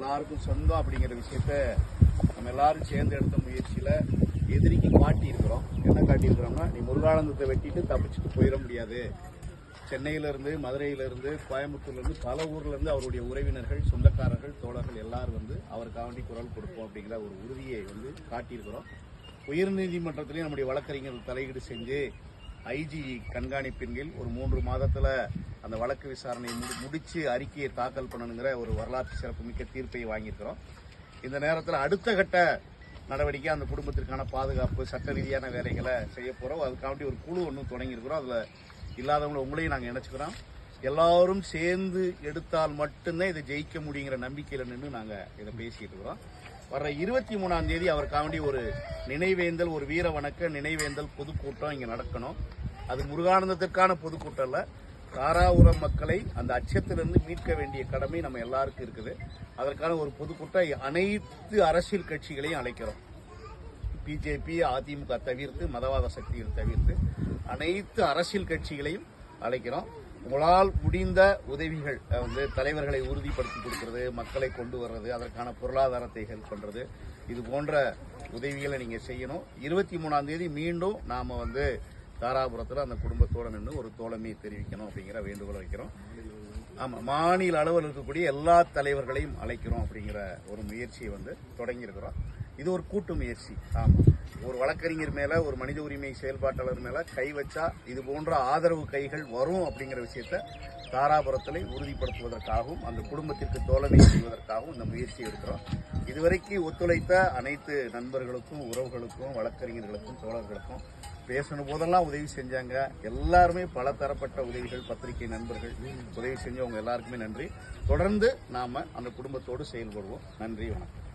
எல்லாருக்கும் சொந்தம் அப்படிங்கிற விஷயத்த நம்ம எல்லாரும் சேர்ந்து எடுத்த முயற்சியில் எதிரிக்கு காட்டியிருக்கிறோம். என்ன காட்டியிருக்கிறோம்னா, நீ முருகானந்தத்தை வெட்டிட்டு தப்பிச்சுட்டு போயிட முடியாது. சென்னையிலிருந்து, மதுரையிலிருந்து, கோயம்புத்தூர்லேருந்து, பல ஊர்லேருந்து அவருடைய உறவினர்கள், சொந்தக்காரர்கள், தோழர்கள் எல்லாரும் அவருக்காக வேண்டி குரல் கொடுப்போம் அப்படிங்கிற ஒரு உறுதியை காட்டியிருக்கிறோம். உயர்நீதிமன்றத்திலேயும் நம்முடைய வழக்கறிஞர்கள் தலையீடு செஞ்சு ஐஜி கண்காணிப்பின் கீழ் ஒரு 3 மாதத்தில் அந்த வழக்கு விசாரணையை முடிச்சு அறிக்கையை தாக்கல் பண்ணணுங்கிற ஒரு வரலாற்று சிறப்புமிக்க தீர்ப்பை வாங்கியிருக்கிறோம். இந்த நேரத்தில் அடுத்த கட்ட நடவடிக்கை அந்த குடும்பத்திற்கான பாதுகாப்பு, சட்ட ரீதியான வேலைகளை செய்ய போகிறோம். அதுக்காண்டி ஒரு குழு ஒன்றும் தொடங்கியிருக்கிறோம். அதில் இல்லாதவங்களை உங்களையும் நாங்கள் நினைச்சுக்கிறோம். எல்லாரும் சேர்ந்து எடுத்தால் மட்டும்தான் இதை ஜெயிக்க முடியுங்கிற நம்பிக்கையில் நின்று நாங்கள் இதை பேசிட்டு இருக்கிறோம். வர்ற 23ஆம் தேதி அவருக்காக வேண்டி ஒரு நினைவேந்தல், ஒரு வீர வணக்க நினைவேந்தல் பொதுக்கூட்டம் இங்கே நடக்கணும். அது முருகானந்தத்திற்கான பொதுக்கூட்டம் இல்லை, தாராபுரம் மக்களை அந்த அச்சத்திலிருந்து மீட்க வேண்டிய கடமை நம்ம எல்லாருக்கும் இருக்குது. அதற்கான ஒரு பொதுக்கூட்டம் அனைத்து அரசியல் கட்சிகளையும் அழைக்கிறோம். பிஜேபி, அதிமுக தவிர்த்து, மதவாத சக்திகள் தவிர்த்து அனைத்து அரசியல் கட்சிகளையும் அழைக்கிறோம். உங்களால் முடிந்த உதவிகள் தலைவர்களை உறுதிப்படுத்தி கொடுக்கிறது, மக்களை கொண்டு வர்றது, அதற்கான பொருளாதாரத்தை ஹெல்ப் பண்றது, இது போன்ற உதவிகளை நீங்க செய்யணும். 23ஆம் தேதி மீண்டும் நாம தாராபுரத்தில் அந்த குடும்பத்தோடு நின்று ஒரு தோழமையை தெரிவிக்கணும் அப்படிங்கிற வேண்டுகோளை வைக்கிறோம். ஆமாம், மாநில அளவில் இருக்கக்கூடிய எல்லா தலைவர்களையும் அழைக்கிறோம் அப்படிங்கிற ஒரு முயற்சியை தொடங்கியிருக்கிறோம். இது ஒரு கூட்டு முயற்சி. ஆமாம், ஒரு வழக்கறிஞர் மேல, ஒரு மனித உரிமை செயல்பாட்டாளர் மேல கை வச்சா இது போன்ற ஆதரவு கைகள் வரும் அப்படிங்கிற விஷயத்த தாராபுரத்தில் உறுதிப்படுத்துவதற்காகவும் அந்த குடும்பத்திற்கு தோழமை செய்வதற்காகவும் இந்த முயற்சி எடுக்கிறோம். இதுவரைக்கும் ஒத்துழைத்த அனைத்து நண்பர்களுக்கும், உறவுகளுக்கும், வழக்கறிஞர்களுக்கும், தோழர்களுக்கும் பேசணும் போதெல்லாம் உதவி செஞ்சாங்க. எல்லாருமே பல தரப்பட்ட உதவிகள், பத்திரிகை நண்பர்கள் உதவி செஞ்சவங்க எல்லாருக்குமே நன்றி. தொடர்ந்து நாம அந்த குடும்பத்தோடு செயல்படுவோம். நன்றி, வணக்கம்.